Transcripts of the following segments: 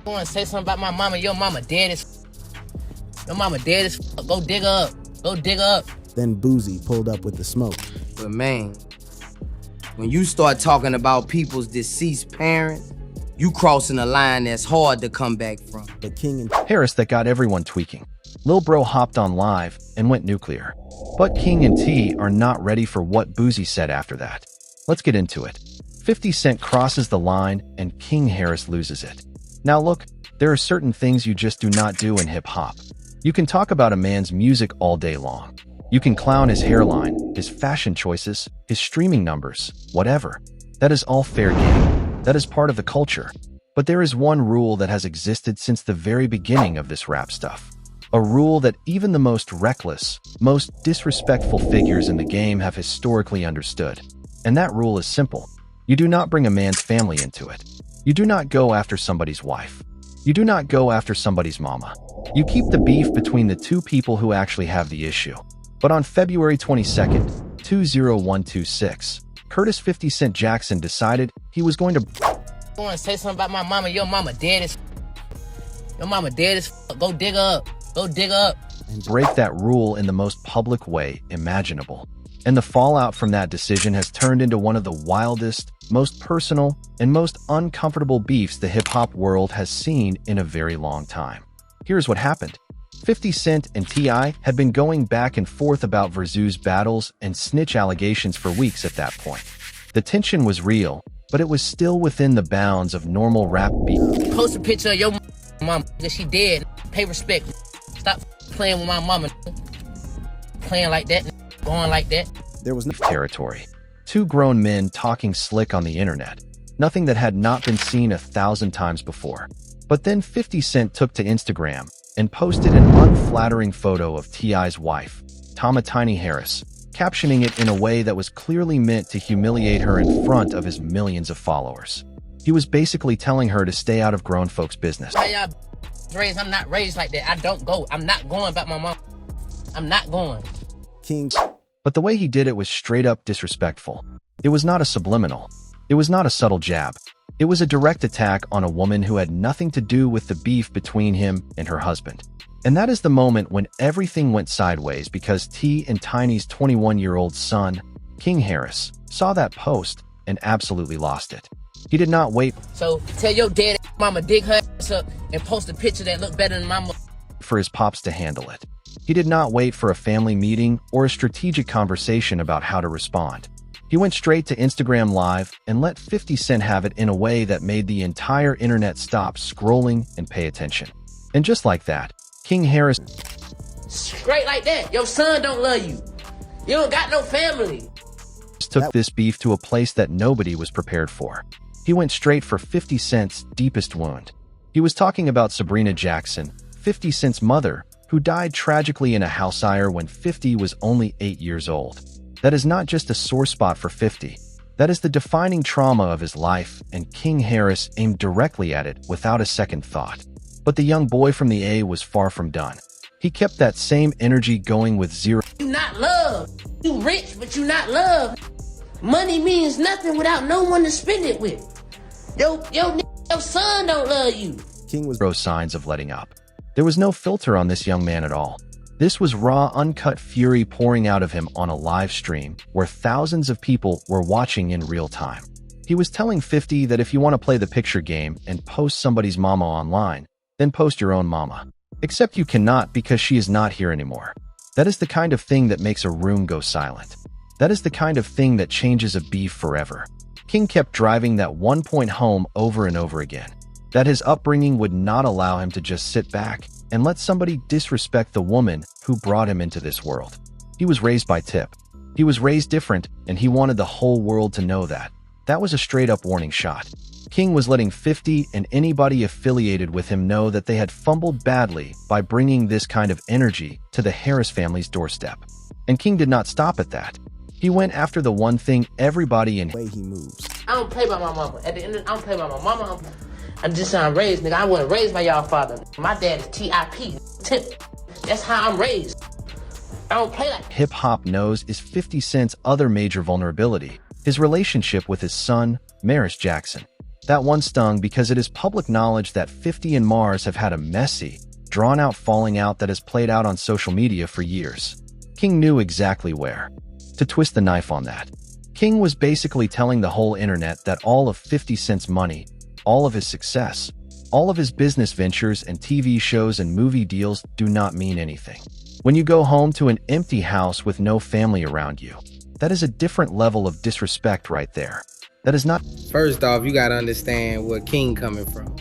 I want to say something about my mama. Your mama dead as Your mama dead as Go dig her up. Go dig her up. Then Boosie pulled up with the smoke. But man, when you start talking about people's deceased parents, you crossing a line that's hard to come back from. But King and Harris that got everyone tweaking. Lil Bro hopped on live and went nuclear. But King and T are not ready for what Boosie said after that. Let's get into it. 50 Cent crosses the line and King Harris loses it. Now look, there are certain things you just do not do in hip-hop. You can talk about a man's music all day long. You can clown his hairline, his fashion choices, his streaming numbers, whatever. That is all fair game. That is part of the culture. But there is one rule that has existed since the very beginning of this rap stuff. A rule that even the most reckless, most disrespectful figures in the game have historically understood. And that rule is simple. You do not bring a man's family into it. You do not go after somebody's wife. You do not go after somebody's mama. You keep the beef between the two people who actually have the issue. But on February 22nd, 20126, Curtis 50 Cent Jackson decided he was going to I want to say something about my mama. Your mama dead as Your mama dead as Go dig her up. Go dig her up. and break that rule in the most public way imaginable. And the fallout from that decision has turned into one of the wildest, most personal, and most uncomfortable beefs the hip-hop world has seen in a very long time. Here's what happened. 50 Cent and T.I. had been going back and forth about versus battles and snitch allegations for weeks at that point. The tension was real, but it was still within the bounds of normal rap beef. Post a picture of your mama. She dead. Pay respect. Stop playing with my mama. Playing like that. Going like that. there was no Territory. Two grown men talking slick on the internet. Nothing that had not been seen 1,000 times before. But then 50 Cent took to Instagram and posted an unflattering photo of T.I.'s wife, Tiny Harris, captioning it in a way that was clearly meant to humiliate her in front of his millions of followers. He was basically telling her to stay out of grown folks' business. How y'all raised? I'm not raised like that. I don't go. I'm not going back my mom. I'm not going. King. But the way he did it was straight up disrespectful. It was not a subliminal. It was not a subtle jab. It was a direct attack on a woman who had nothing to do with the beef between him and her husband. And that is the moment when everything went sideways because T and Tiny's 21-year-old son, King Harris, saw that post and absolutely lost it. He did not wait So tell your dad, mama, dig her ass up and post a picture that look better than mama. for his pops to handle it. He did not wait for a family meeting or a strategic conversation about how to respond. He went straight to Instagram Live and let 50 Cent have it in a way that made the entire internet stop scrolling and pay attention. And just like that, King Harris Straight like that. Your son don't love you. You don't got no family. took this beef to a place that nobody was prepared for. He went straight for 50 Cent's deepest wound. He was talking about Sabrina Jackson, 50 Cent's mother, who died tragically in a house fire when 50 was only 8 years old. That is not just a sore spot for 50. That is the defining trauma of his life, and King Harris aimed directly at it without a second thought. But the young boy from the A was far from done. He kept that same energy going with zero. You not loved. You rich, but you not loved. Money means nothing without no one to spend it with. Your son don't love you. King was Signs of letting up. There was no filter on this young man at all. This was raw, uncut fury pouring out of him on a live stream where thousands of people were watching in real time. He was telling 50 that if you want to play the picture game and post somebody's mama online, then post your own mama. Except you cannot because she is not here anymore. That is the kind of thing that makes a room go silent. That is the kind of thing that changes a beef forever. King kept driving that one point home over and over again. That his upbringing would not allow him to just sit back and let somebody disrespect the woman who brought him into this world. He was raised by Tip. He was raised different, and he wanted the whole world to know that. That was a straight-up warning shot. King was letting 50 and anybody affiliated with him know that they had fumbled badly by bringing this kind of energy to the Harris family's doorstep. And King did not stop at that. He went after the one thing everybody in the way he moves. I don't play by my mama. At the end of I don't play by my mama. I'm just how I'm raised, nigga. I wasn't raised by y'all father. My dad is T.I.P. Tip. That's how I'm raised. I don't play like hip-hop knows is 50 Cent's other major vulnerability, his relationship with his son, Maris Jackson. That one stung because it is public knowledge that 50 and Mars have had a messy, drawn-out falling out that has played out on social media for years. King knew exactly where to twist the knife on that. King was basically telling the whole internet that all of 50 Cent's money, all of his success, all of his business ventures and TV shows and movie deals do not mean anything. When you go home to an empty house with no family around you, that is a different level of disrespect right there. That is not— First off, you gotta understand where King coming from.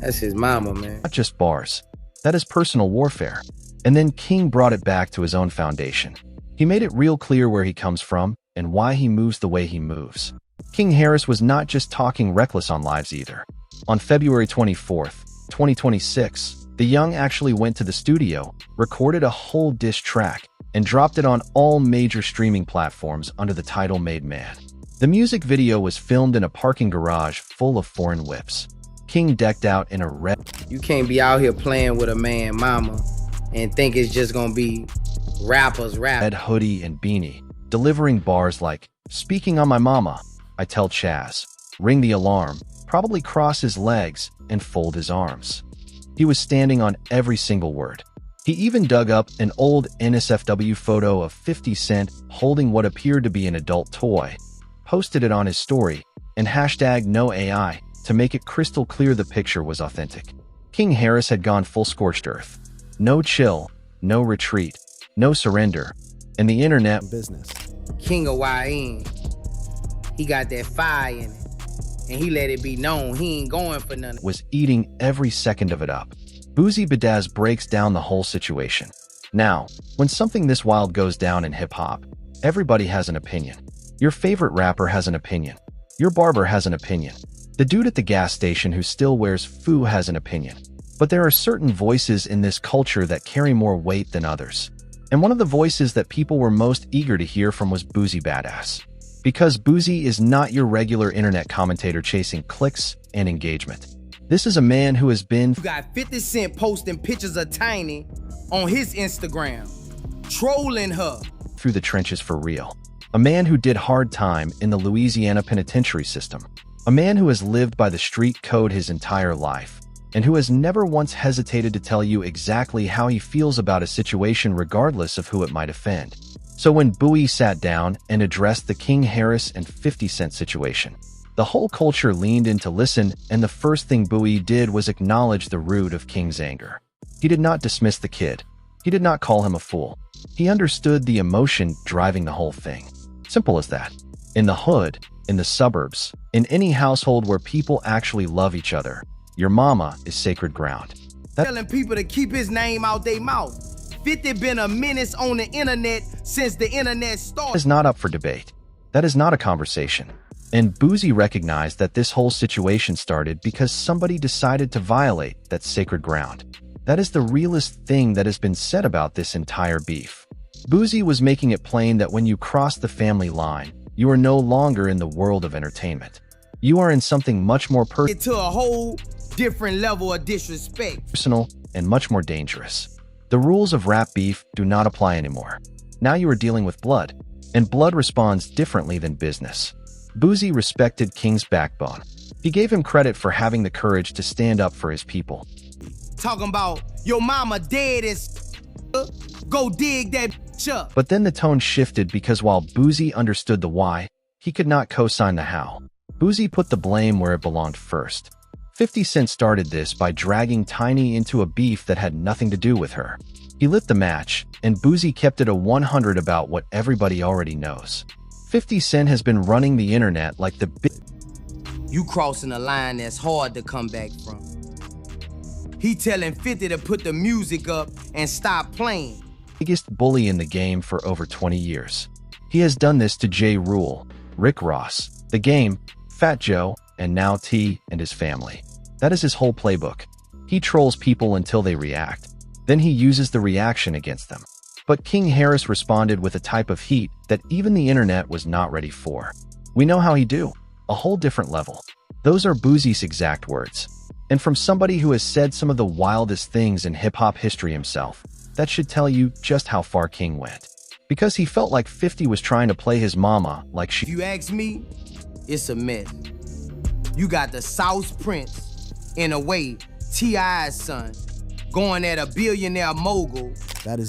That's his mama, man. not just bars. That is personal warfare. And then King brought it back to his own foundation. He made it real clear where he comes from and why he moves the way he moves. King Harris was not just talking reckless on lives either. On February 24th, 2026, the young actually went to the studio, recorded a whole diss track, and dropped it on all major streaming platforms under the title Made Man. The music video was filmed in a parking garage full of foreign whips. King decked out in a red— You can't be out here playing with a man mama and think it's just gonna be rappers rap. red hoodie and beanie, delivering bars like, "Speaking on my mama, I tell Chaz, ring the alarm," probably cross his legs and fold his arms. He was standing on every single word. He even dug up an old NSFW photo of 50 Cent holding what appeared to be an adult toy, posted it on his story, and hashtag no AI to make it crystal clear the picture was authentic. King Harris had gone full scorched earth. No chill, no retreat, no surrender, and the internet— Business. King of YN. He got that fire in it. And he let it be known he ain't going for nothing. was eating every second of it up. Boosie Badazz breaks down the whole situation. Now, when something this wild goes down in hip-hop, everybody has an opinion. Your favorite rapper has an opinion. Your barber has an opinion. The dude at the gas station who still wears foo has an opinion. But there are certain voices in this culture that carry more weight than others. And one of the voices that people were most eager to hear from was Boosie Badazz. Because Boosie is not your regular internet commentator chasing clicks and engagement. This is a man who has been— You got 50 Cent posting pictures of Tiny on his Instagram, trolling her. through the trenches for real. A man who did hard time in the Louisiana penitentiary system. A man who has lived by the street code his entire life, and who has never once hesitated to tell you exactly how he feels about a situation regardless of who it might offend. So when Bowie sat down and addressed the King Harris and 50 Cent situation, the whole culture leaned in to listen, and the first thing Bowie did was acknowledge the root of King's anger. He did not dismiss the kid. He did not call him a fool. He understood the emotion driving the whole thing. Simple as that. In the hood, in the suburbs, in any household where people actually love each other, your mama is sacred ground. Telling people to keep his name out their mouth. 50 been a menace on the internet since the internet started. Is not up for debate. That is not a conversation. And Boosie recognized that this whole situation started because somebody decided to violate that sacred ground. That is the realest thing that has been said about this entire beef. Boosie was making it plain that when you cross the family line, you are no longer in the world of entertainment. You are in something much more To a whole different level of disrespect. personal and much more dangerous. The rules of rap beef do not apply anymore. Now you are dealing with blood, and blood responds differently than business. Boosie respected King's backbone. He gave him credit for having the courage to stand up for his people. Talking about your mama dead as go dig that up. But then the tone shifted because while Boosie understood the why, he could not co-sign the how. Boosie put the blame where it belonged first. 50 Cent started this by dragging Tiny into a beef that had nothing to do with her. He lit the match, and Boosie kept it a 100 about what everybody already knows. 50 Cent has been running the internet like the You crossing a line that's hard to come back from. He telling 50 to put the music up and stop playing. biggest bully in the game for over 20 years. He has done this to J. Rule, Rick Ross, The Game, Fat Joe, and now T and his family. That is his whole playbook. He trolls people until they react. Then he uses the reaction against them. But King Harris responded with a type of heat that even the internet was not ready for. We know how he do. A whole different level. Those are Boosie's exact words. And from somebody who has said some of the wildest things in hip-hop history himself, that should tell you just how far King went. Because he felt like 50 was trying to play his mama like she— If you ask me, it's a mess. You got the South Prince, in a way, T.I.'s son, going at a billionaire mogul.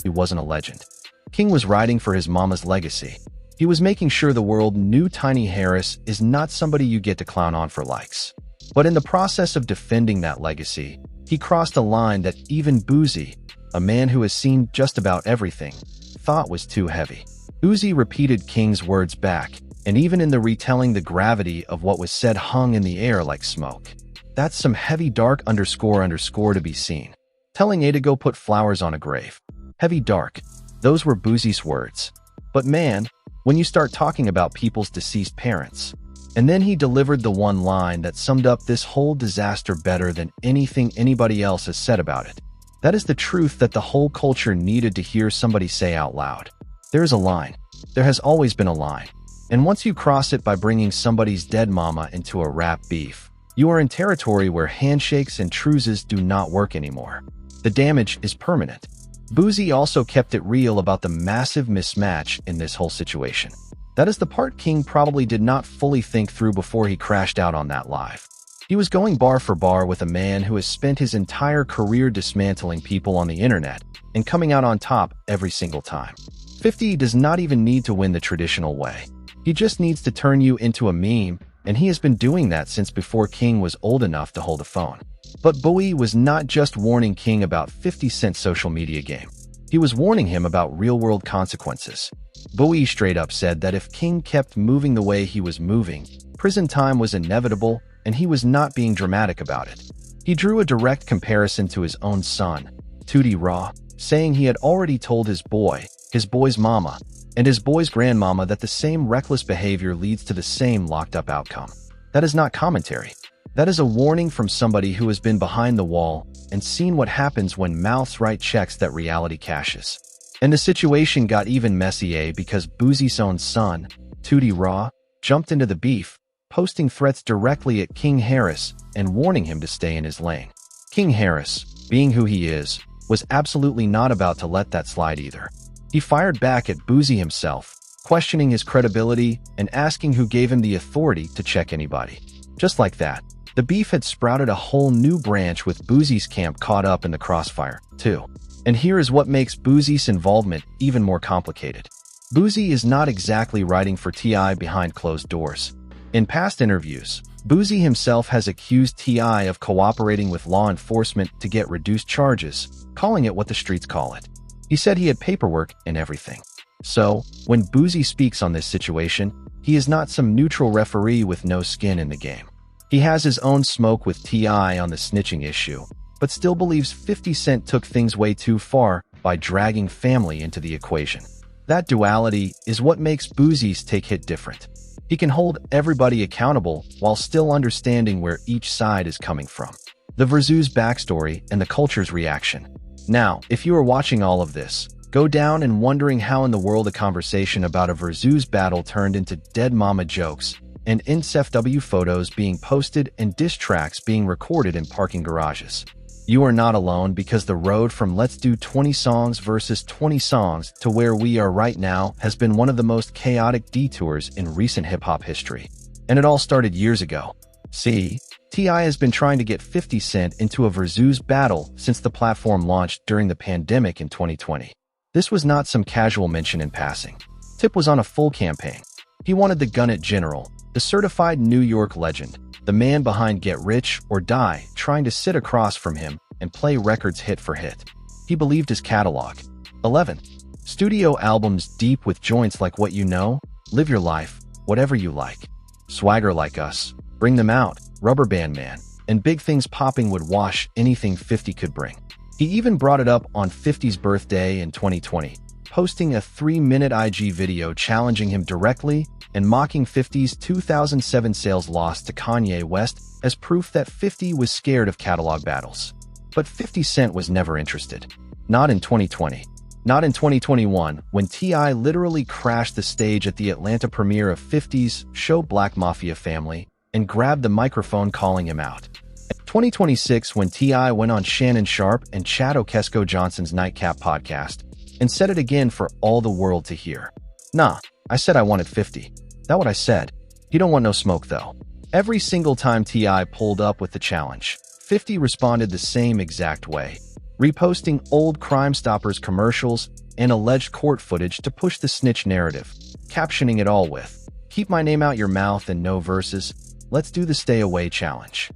He wasn't a legend. King was riding for his mama's legacy. He was making sure the world knew Tiny Harris is not somebody you get to clown on for likes. But in the process of defending that legacy, he crossed a line that even Boosie, a man who has seen just about everything, thought was too heavy. Boosie repeated King's words back, and even in the retelling, the gravity of what was said hung in the air like smoke. That's some heavy dark __ to be seen. Telling A to go put flowers on a grave. Heavy dark. Those were Boosie's words. But man, when you start talking about people's deceased parents. And then he delivered the one line that summed up this whole disaster better than anything anybody else has said about it. That is the truth that the whole culture needed to hear somebody say out loud. There's a line. There has always been a line. And once you cross it by bringing somebody's dead mama into a rap beef, you are in territory where handshakes and truces do not work anymore. The damage is permanent. Boosie also kept it real about the massive mismatch in this whole situation. That is the part King probably did not fully think through before he crashed out on that live. He was going bar for bar with a man who has spent his entire career dismantling people on the internet and coming out on top every single time. 50 does not even need to win the traditional way. He just needs to turn you into a meme, and he has been doing that since before King was old enough to hold a phone. But Bowie was not just warning King about 50 Cent's social media game. He was warning him about real-world consequences. Bowie straight up said that if King kept moving the way he was moving, prison time was inevitable, and he was not being dramatic about it. He drew a direct comparison to his own son, Tootie Raw, saying he had already told his boy's mama, and his boy's grandmama that the same reckless behavior leads to the same locked-up outcome. That is not commentary. That is a warning from somebody who has been behind the wall and seen what happens when mouths write checks that reality cashes. And the situation got even messier because Boosie's own son, Tootie Raw, jumped into the beef, posting threats directly at King Harris and warning him to stay in his lane. King Harris, being who he is, was absolutely not about to let that slide either. He fired back at Boosie himself, questioning his credibility and asking who gave him the authority to check anybody. Just like that, the beef had sprouted a whole new branch with Boosie's camp caught up in the crossfire, too. And here is what makes Boosie's involvement even more complicated. Boosie is not exactly writing for T.I. behind closed doors. In past interviews, Boosie himself has accused T.I. of cooperating with law enforcement to get reduced charges, calling it what the streets call it. He said he had paperwork and everything. So, when Boosie speaks on this situation, he is not some neutral referee with no skin in the game. He has his own smoke with T.I. on the snitching issue, but still believes 50 Cent took things way too far by dragging family into the equation. That duality is what makes Boosie's take hit different. He can hold everybody accountable while still understanding where each side is coming from. The Verzu's backstory and the culture's reaction. Now, if you are watching all of this, go down and wondering how in the world a conversation about a Verzu's battle turned into dead mama jokes and NSFW photos being posted and diss tracks being recorded in parking garages. You are not alone because the road from let's do 20 songs versus 20 songs to where we are right now has been one of the most chaotic detours in recent hip-hop history. And it all started years ago. See, T.I. has been trying to get 50 Cent into a Verzu's battle since the platform launched during the pandemic in 2020. This was not some casual mention in passing. Tip was on a full campaign. He wanted the Gun It General, the certified New York legend, the man behind Get Rich or Die, trying to sit across from him and play records hit for hit. He believed his catalog. 11. Studio albums deep with joints like What You Know, Live Your Life, Whatever You Like, Swagger Like Us, Bring Them Out, Rubber Band Man, and Big Things Popping would wash anything 50 could bring. He even brought it up on 50's birthday in 2020, posting a 3-minute IG video challenging him directly and mocking 50's 2007 sales loss to Kanye West as proof that 50 was scared of catalog battles. But 50 Cent was never interested. Not in 2020. Not in 2021, when T.I. literally crashed the stage at the Atlanta premiere of 50's show Black Mafia Family and grabbed the microphone calling him out. 2026, when T.I. went on Shannon Sharp and Chad Okesko Johnson's Nightcap podcast and said it again for all the world to hear. Nah, I said I wanted 50. That what I said. He don't want no smoke though. Every single time T.I. pulled up with the challenge, 50 responded the same exact way, reposting old Crime Stoppers commercials and alleged court footage to push the snitch narrative, captioning it all with, "Keep my name out your mouth and no verses. Let's do the stay away challenge."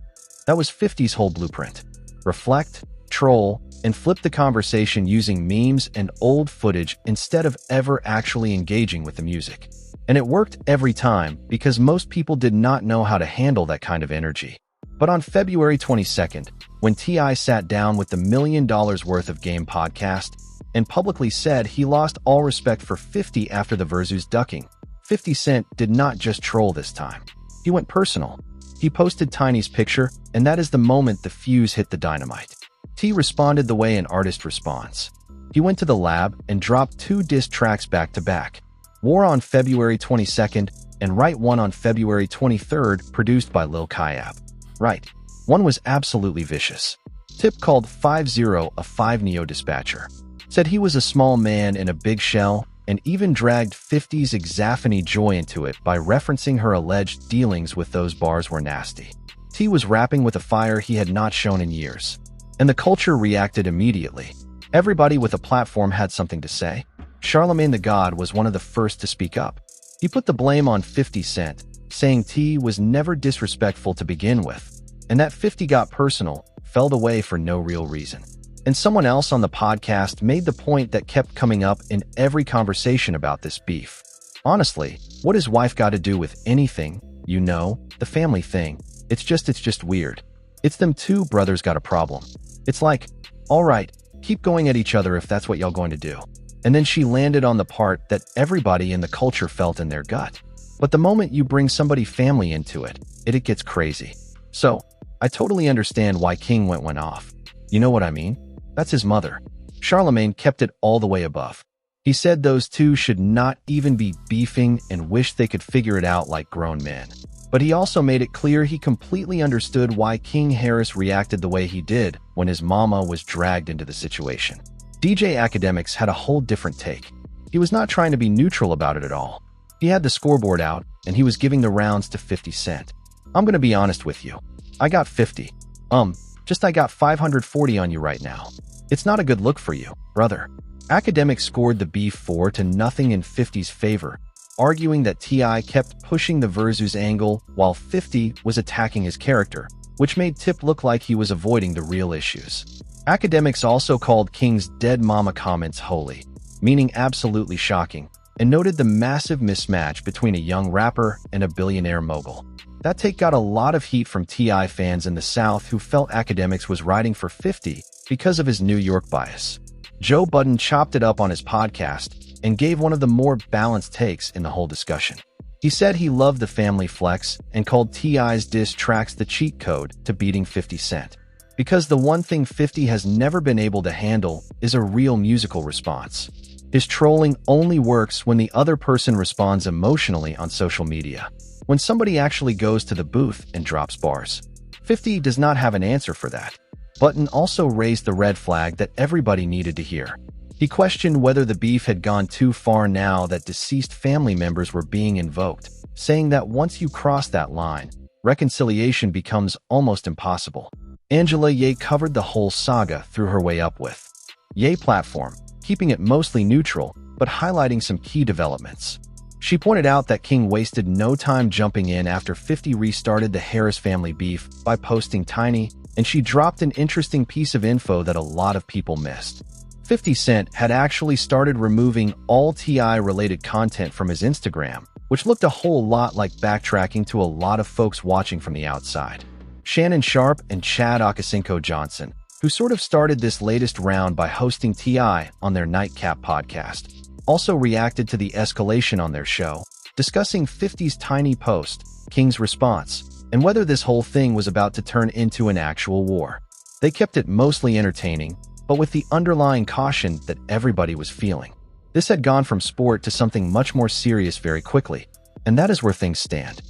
That was 50's whole blueprint. Reflect, troll, and flip the conversation using memes and old footage instead of ever actually engaging with the music. And it worked every time because most people did not know how to handle that kind of energy. But on February 22nd, when T.I. sat down with the $1 million worth of game podcast and publicly said he lost all respect for 50 after the Verzu's ducking, 50 Cent did not just troll this time. He went personal. He posted Tiny's picture, and that is the moment the fuse hit the dynamite. T responded the way an artist responds. He went to the lab and dropped 2 diss tracks back to back. War on February 22nd and Right One on February 23rd, produced by Lil Kayab. Right One was absolutely vicious. Tip called 50 a 5 Neo dispatcher. Said he was a small man in a big shell, and even dragged 50's Exaphony Joy into it by referencing her alleged dealings with those bars were nasty. T was rapping with a fire he had not shown in years. And the culture reacted immediately. Everybody with a platform had something to say. Charlemagne the God was one of the first to speak up. He put the blame on 50 Cent, saying T was never disrespectful to begin with, and that 50 got personal, fell away for no real reason. And someone else on the podcast made the point that kept coming up in every conversation about this beef. Honestly, what has wife got to do with anything? You know, the family thing. It's just weird. It's them two brothers got a problem. It's like, all right, keep going at each other if that's what y'all going to do. And then she landed on the part that everybody in the culture felt in their gut. But the moment you bring somebody family into it, it gets crazy. So, I totally understand why King went off. You know what I mean? That's his mother. Charlemagne kept it all the way above. He said those two should not even be beefing and wished they could figure it out like grown men. But he also made it clear he completely understood why King Harris reacted the way he did when his mama was dragged into the situation. DJ Academics had a whole different take. He was not trying to be neutral about it at all. He had the scoreboard out, and he was giving the rounds to 50 Cent. I'm gonna be honest with you. I got 50. I got 540 on you right now. It's not a good look for you, brother. Academics scored the beef 4-0 in 50's favor, arguing that T.I. kept pushing the Verzu's angle while 50 was attacking his character, which made Tip look like he was avoiding the real issues. Academics also called King's dead mama comments holy, meaning absolutely shocking, and noted the massive mismatch between a young rapper and a billionaire mogul. That take got a lot of heat from T.I. fans in the South who felt Academics was riding for 50 because of his New York bias. Joe Budden chopped it up on his podcast and gave one of the more balanced takes in the whole discussion. He said he loved the family flex and called T.I.'s diss tracks the cheat code to beating 50 Cent. Because the one thing 50 has never been able to handle is a real musical response. His trolling only works when the other person responds emotionally on social media. When somebody actually goes to the booth and drops bars. 50 does not have an answer for that. Button also raised the red flag that everybody needed to hear. He questioned whether the beef had gone too far now that deceased family members were being invoked, saying that once you cross that line, reconciliation becomes almost impossible. Angela Ye covered the whole saga through her way up with Ye platform, keeping it mostly neutral, but highlighting some key developments. She pointed out that King wasted no time jumping in after 50 restarted the Harris family beef by posting Tiny, and she dropped an interesting piece of info that a lot of people missed. 50 Cent had actually started removing all T.I.-related content from his Instagram, which looked a whole lot like backtracking to a lot of folks watching from the outside. Shannon Sharp and Chad Okosinko Johnson, who sort of started this latest round by hosting T.I. on their Nightcap podcast, also reacted to the escalation on their show, discussing 50's Tiny post, King's response, and whether this whole thing was about to turn into an actual war. They kept it mostly entertaining, but with the underlying caution that everybody was feeling. This had gone from sport to something much more serious very quickly, and that is where things stand.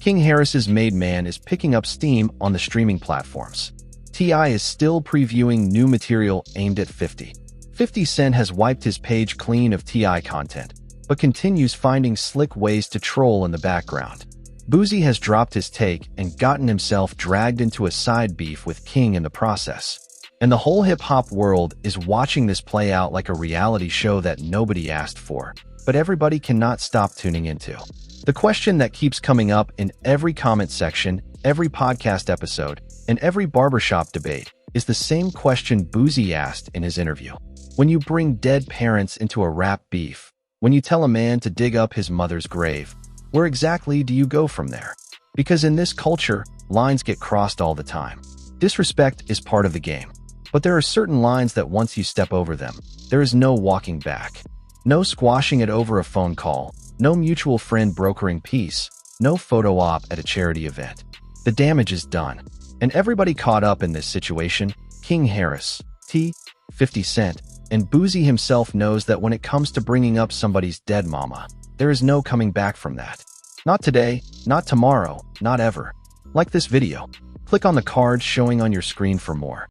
King Harris's Made Man is picking up steam on the streaming platforms. T.I. is still previewing new material aimed at 50. 50 Cent has wiped his page clean of T.I. content, but continues finding slick ways to troll in the background. Boosie has dropped his take and gotten himself dragged into a side beef with King in the process. And the whole hip-hop world is watching this play out like a reality show that nobody asked for, but everybody cannot stop tuning into. The question that keeps coming up in every comment section, every podcast episode, and every barbershop debate is the same question Boosie asked in his interview. When you bring dead parents into a rap beef, when you tell a man to dig up his mother's grave, where exactly do you go from there? Because in this culture, lines get crossed all the time. Disrespect is part of the game. But there are certain lines that once you step over them, there is no walking back. No squashing it over a phone call, no mutual friend brokering peace, no photo op at a charity event. The damage is done. And everybody caught up in this situation, King Harris, T, 50 Cent, and Boosie himself knows that when it comes to bringing up somebody's dead mama, there is no coming back from that. Not today, not tomorrow, not ever. Like this video. Click on the card showing on your screen for more.